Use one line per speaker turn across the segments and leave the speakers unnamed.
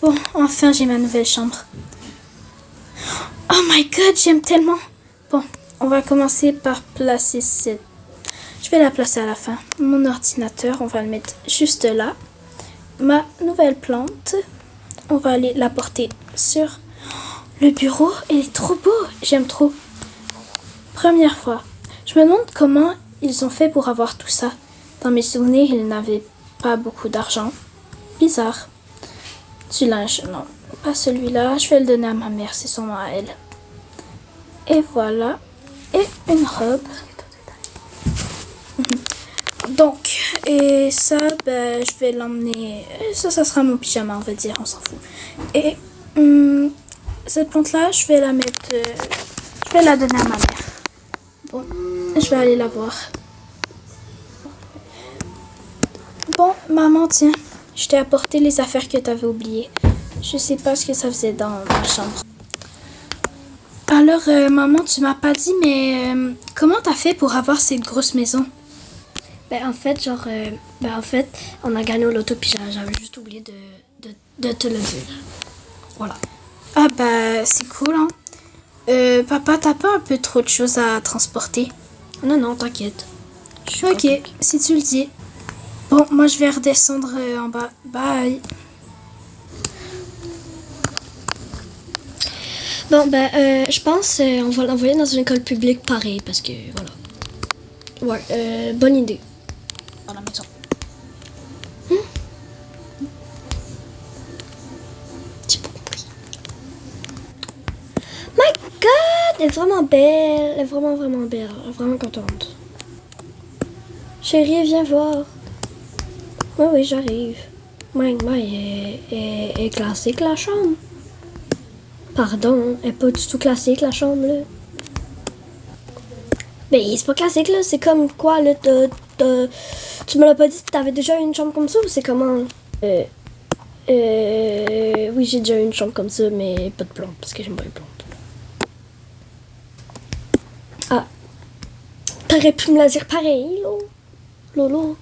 Bon, enfin j'ai ma nouvelle chambre. Oh my god, j'aime tellement. Bon, on va commencer par placer cette... Je vais la placer à la fin. Mon ordinateur, on va le mettre juste là. Ma nouvelle plante, on va aller la porter sur le bureau. Elle est trop beau, j'aime trop. Première fois. Je me demande comment ils ont fait pour avoir tout ça. Dans mes souvenirs, ils n'avaient pas beaucoup d'argent. Bizarre. Du linge, non. Pas celui-là. Je vais le donner à ma mère, c'est sûrement à elle. Et voilà. Et une robe. Donc, et ça, ben, je vais l'emmener... Ça sera mon pyjama, on va dire, on s'en fout. Et cette plante-là, je vais la mettre... je vais la donner à ma mère. Bon, je vais aller la voir. Bon, maman, tiens. Je t'ai apporté les affaires que tu avais oubliées. Je sais pas ce que ça faisait dans ma chambre. Alors, maman, tu m'as pas dit, mais comment t'as fait pour avoir cette grosse maison?
En fait, on a gagné au loto, puis j'avais juste oublié de te le dire. Voilà.
Ah bah, c'est cool, hein. Papa, t'as pas un peu trop de choses à transporter?
Non, t'inquiète.
Ok, si tu le dis. Bon, moi je vais redescendre en bas. Bye.
Bon, je pense on va l'envoyer dans une école publique pareil, parce que, voilà. Ouais, bonne idée.
Dans la maison.
J'ai pas compris. My God! Elle est vraiment belle. Elle est vraiment, vraiment belle. Elle est vraiment contente. Chérie, viens voir. Oui, j'arrive. Elle est classique, la chambre. Pardon, elle est pas du tout classique, la chambre, là. C'est pas classique, là. C'est comme quoi, là, tu me l'as pas dit que t'avais déjà une chambre comme ça, ou c'est comment? Oui, j'ai déjà une chambre comme ça, mais pas de plantes, parce que j'aime pas les plantes. Ah. T'aurais pu me la dire pareil, là. Lolo.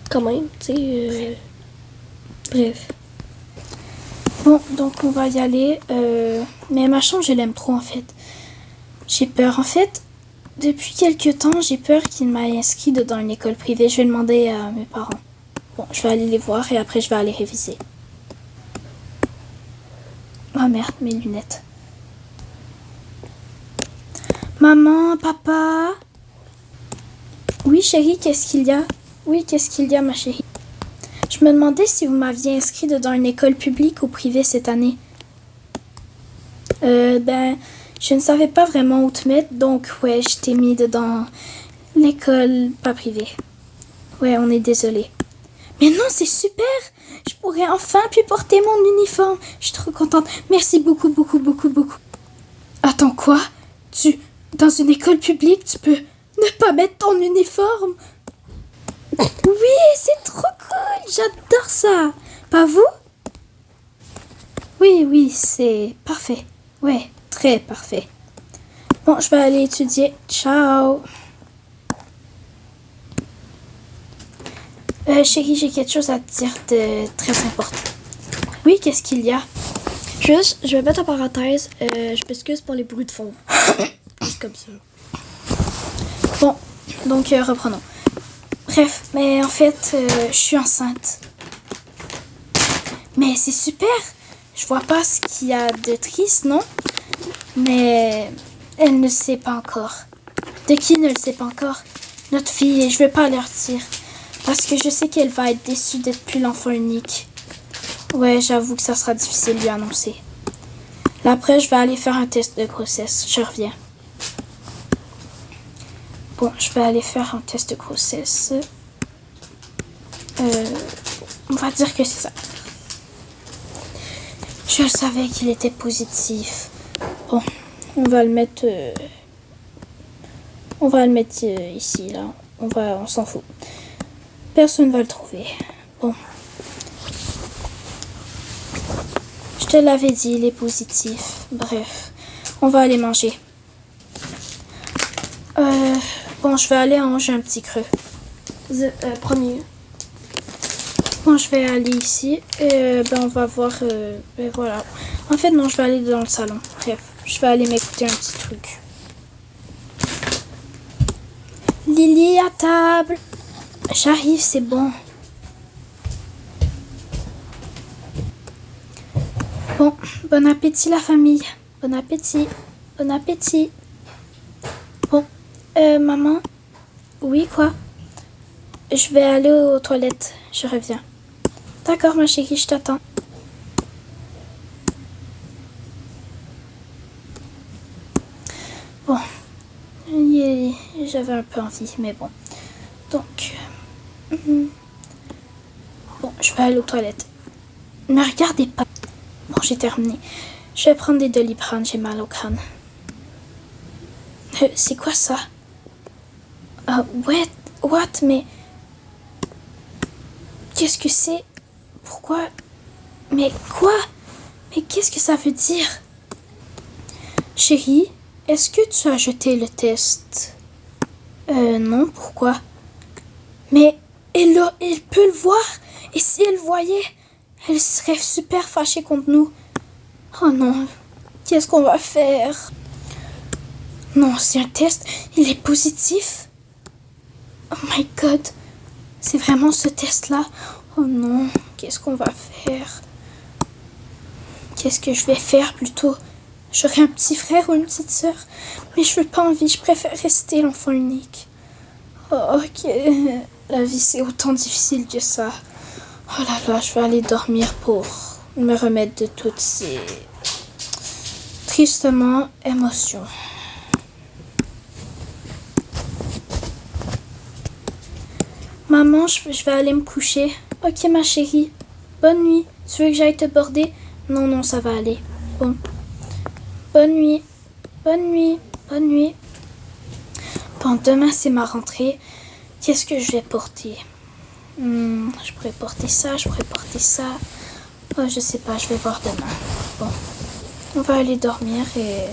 Quand même, tu sais. Bref.
Bon, donc on va y aller. Mais ma chambre, je l'aime trop, en fait. J'ai peur. En fait, depuis quelques temps, j'ai peur qu'il m'aille inscrit dans une école privée. Je vais demander à mes parents. Bon, je vais aller les voir et après, je vais aller réviser. Oh merde, mes lunettes. Maman, papa. Oui, chérie, qu'est-ce qu'il y a? Oui, qu'est-ce qu'il y a, ma chérie? Je me demandais si vous m'aviez inscrit dans une école publique ou privée cette année. Je ne savais pas vraiment où te mettre, donc ouais, je t'ai mis dans l'école pas privée. Ouais, on est désolé. Mais non, c'est super! Je pourrais enfin plus porter mon uniforme. Je suis trop contente. Merci beaucoup, beaucoup, beaucoup, beaucoup. Attends, quoi? Dans une école publique, tu peux ne pas mettre ton uniforme? Oui, c'est trop cool. J'adore ça. Pas vous? Oui, c'est parfait. Ouais, très parfait. Bon, je vais aller étudier. Ciao. Chérie, j'ai quelque chose à te dire de très important. Oui, qu'est-ce qu'il y a?
Juste, je vais mettre en parenthèse, je m'excuse pour les bruits de fond. Juste comme ça.
Bon, donc reprenons. Bref, mais en fait, je suis enceinte. Mais c'est super. Je vois pas ce qu'il y a de triste, non? Mais elle ne sait pas encore. De qui ne le sait pas encore? Notre fille, et je vais pas leur dire. Parce que je sais qu'elle va être déçue d'être plus l'enfant unique. Ouais, j'avoue que ça sera difficile de lui annoncer. Là, après, je vais aller faire un test de grossesse. Je reviens. Bon, je vais aller faire un test de grossesse. On va dire que c'est ça. Je savais qu'il était positif. Bon, on va le mettre ici, là. On s'en fout. Personne va le trouver. Bon. Je te l'avais dit, il est positif. Bref, on va aller manger. Bon, je vais aller manger un petit creux.
Premier.
Bon, je vais aller ici. On va voir. Voilà. En fait, non, je vais aller dans le salon. Bref, je vais aller m'écouter un petit truc. Lily à table. J'arrive, c'est bon. Bon, bon appétit la famille. Bon appétit. Bon appétit. Bon, maman. Oui, quoi? Je vais aller aux toilettes. Je reviens. D'accord, ma chérie, je t'attends. Bon, j'avais un peu envie, mais bon. Donc, bon, je vais aller aux toilettes. Ne me regardez pas. Bon, j'ai terminé. Je vais prendre des Doliprane, j'ai mal au crâne. C'est quoi ça? What? Mais... Qu'est-ce que c'est? Pourquoi? Mais quoi? Mais qu'est-ce que ça veut dire? Chérie, est-ce que tu as jeté le test? Non, pourquoi? Mais elle peut le voir. Et si elle le voyait, elle serait super fâchée contre nous. Oh non, qu'est-ce qu'on va faire? Non, c'est un test, il est positif. Oh my god, c'est vraiment ce test-là? Oh non, qu'est-ce qu'on va faire? Qu'est-ce que je vais faire plutôt? J'aurai un petit frère ou une petite sœur, mais je veux pas envie, je préfère rester l'enfant unique. Oh, ok, la vie c'est autant difficile que ça. Oh là là, je vais aller dormir pour me remettre de toutes ces tristement émotions. Maman, je vais aller me coucher. Ok, ma chérie. Bonne nuit. Tu veux que j'aille te border? Non, ça va aller. Bon. Bonne nuit. Bonne nuit. Bonne nuit. Bon, demain, c'est ma rentrée. Qu'est-ce que je vais porter? Je pourrais porter ça, je pourrais porter ça. Oh, je sais pas, je vais voir demain. Bon. On va aller dormir et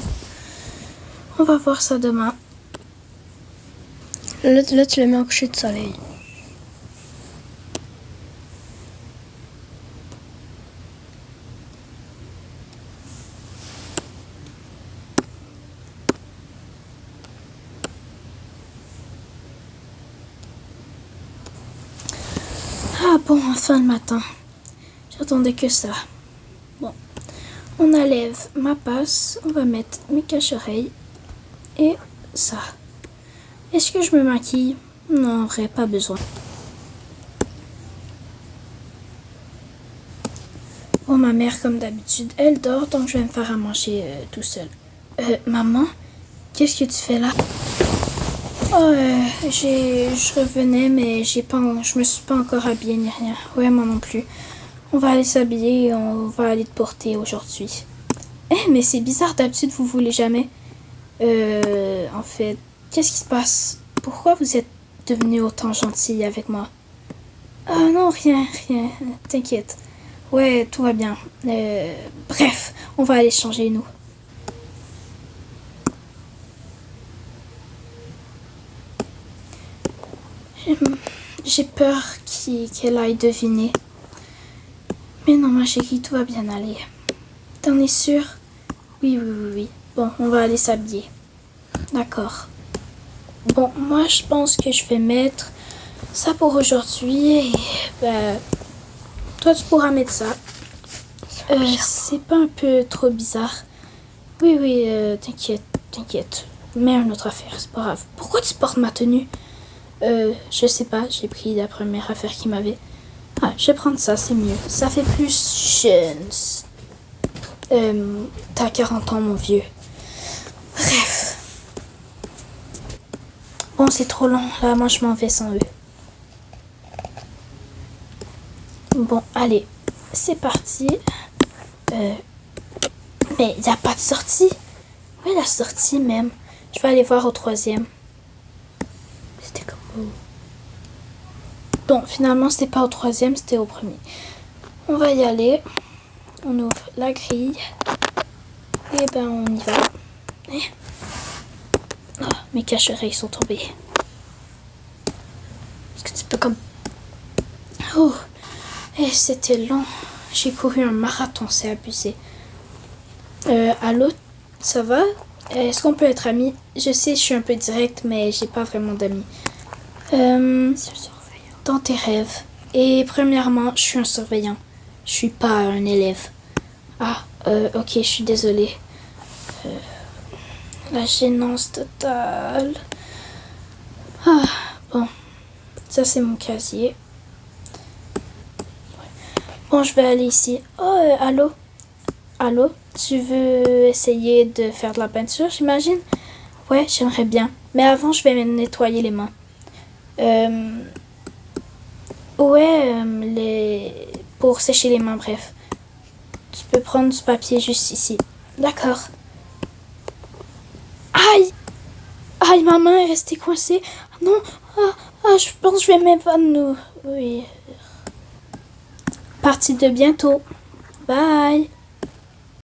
on va voir ça demain.
Là, tu le mets en coucher de soleil.
Ah bon, enfin le matin. J'attendais que ça. Bon, on enlève ma passe, on va mettre mes cache-oreilles et ça. Est-ce que je me maquille? Non, en vrai, pas besoin. Bon, ma mère, comme d'habitude, elle dort, donc je vais me faire à manger tout seul. Maman, qu'est-ce que tu fais là? Oh, je revenais, mais je me suis pas encore habillée ni rien. Ouais, moi non plus. On va aller s'habiller et on va aller te porter aujourd'hui. Mais c'est bizarre, d'habitude, vous voulez jamais. En fait, qu'est-ce qui se passe? Pourquoi vous êtes devenu autant gentil avec moi? Ah non, rien, t'inquiète. Ouais, tout va bien. Bref, on va aller changer, nous. J'ai peur qu'elle aille deviner. Mais non, ma chérie, tout va bien aller. T'en es sûre? Oui. Bon, on va aller s'habiller. D'accord. Bon, moi, je pense que je vais mettre ça pour aujourd'hui. Et, toi, tu pourras mettre ça. C'est pas un peu trop bizarre? Oui, t'inquiète. Mets une autre affaire, c'est pas grave. Pourquoi tu portes ma tenue? Je sais pas, j'ai pris la première affaire qu'il m'avait. Ah, je vais prendre ça, c'est mieux. Ça fait plus jeune. T'as 40 ans, mon vieux. Bref. Bon, c'est trop long. Là, moi, je m'en vais sans eux. Bon, allez. C'est parti. Mais il n'y a pas de sortie. Où est la sortie, même? Je vais aller voir au 3e. C'était comme où? Bon, finalement, c'était pas au 3e, c'était au 1er. On va y aller. On ouvre la grille. Et on y va. Oh, mes cache-oreilles sont tombées. Est-ce que tu peux comme... Oh, Et c'était long. J'ai couru un marathon, c'est abusé. Allô, ça va? Est-ce qu'on peut être amis? Je sais, je suis un peu directe, mais j'ai pas vraiment d'amis. Dans tes rêves. Et premièrement, je suis un surveillant. Je suis pas un élève. Ah, ok, je suis désolée. La gênance totale. Ah, bon. Ça, c'est mon casier. Bon, je vais aller ici. Oh, allô? Allô? Tu veux essayer de faire de la peinture, j'imagine? Ouais, j'aimerais bien. Mais avant, je vais me nettoyer les mains. Pour sécher les mains, bref. Tu peux prendre du papier juste ici. D'accord. Aïe! Aïe, ma main est restée coincée. Non, je pense que je vais m'évanouir. Oui. Partie de bientôt. Bye!